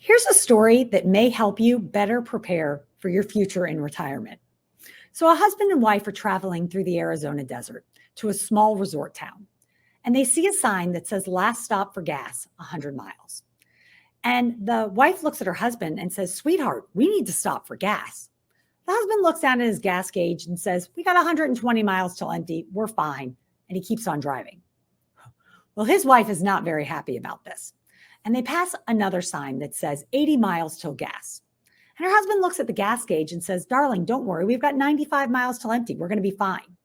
Here's a story that may help you better prepare for your future in retirement. So, a husband and wife are traveling through the Arizona desert to a small resort town, and they see a sign that says last stop for gas, 100 miles. And the wife looks at her husband and says, "Sweetheart, we need to stop for gas." The husband looks down at his gas gauge and says, "We got 120 miles till empty. We're fine." And he keeps on driving. Well, his wife is not very happy about this. And they pass another sign that says 80 miles till gas. And her husband looks at the gas gauge and says, "Darling, don't worry. We've got 95 miles till empty. We're going to be fine."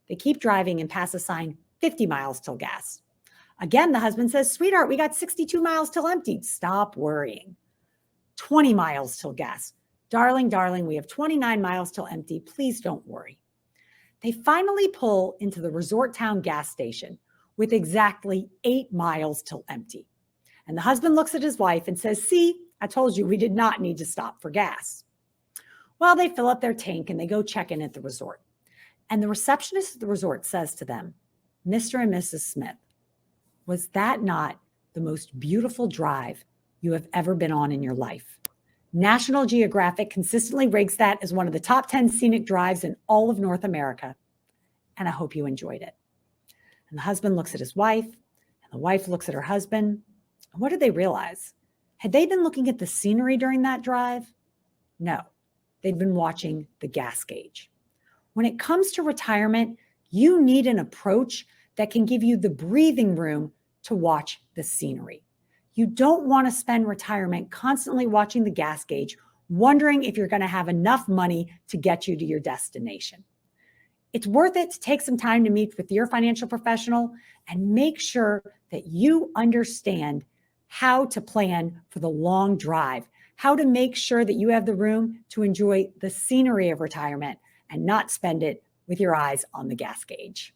They keep driving and pass a sign 50 miles till gas. Again, the husband says, "Sweetheart, we got 62 miles till empty. Stop worrying." 20 miles till gas. Darling, we have 29 miles till empty. Please don't worry." They finally pull into the resort town gas station with exactly 8 miles till empty. And the husband looks at his wife and says, "See, I told you we did not need to stop for gas." Well, they fill up their tank and they go check in at the resort. And the receptionist at the resort says to them, "Mr. and Mrs. Smith, was that not the most beautiful drive you have ever been on in your life? National Geographic consistently ranks that as one of the top 10 scenic drives in all of North America. And I hope you enjoyed it." And the husband looks at his wife, and the wife looks at her husband. And what did they realize? Had they been looking at the scenery during that drive? No, they'd been watching the gas gauge. When it comes to retirement, you need an approach that can give you the breathing room to watch the scenery. You don't want to spend retirement constantly watching the gas gauge, wondering if you're going to have enough money to get you to your destination. It's worth it to take some time to meet with your financial professional and make sure that you understand how to plan for the long drive, how to make sure that you have the room to enjoy the scenery of retirement and not spend it with your eyes on the gas gauge.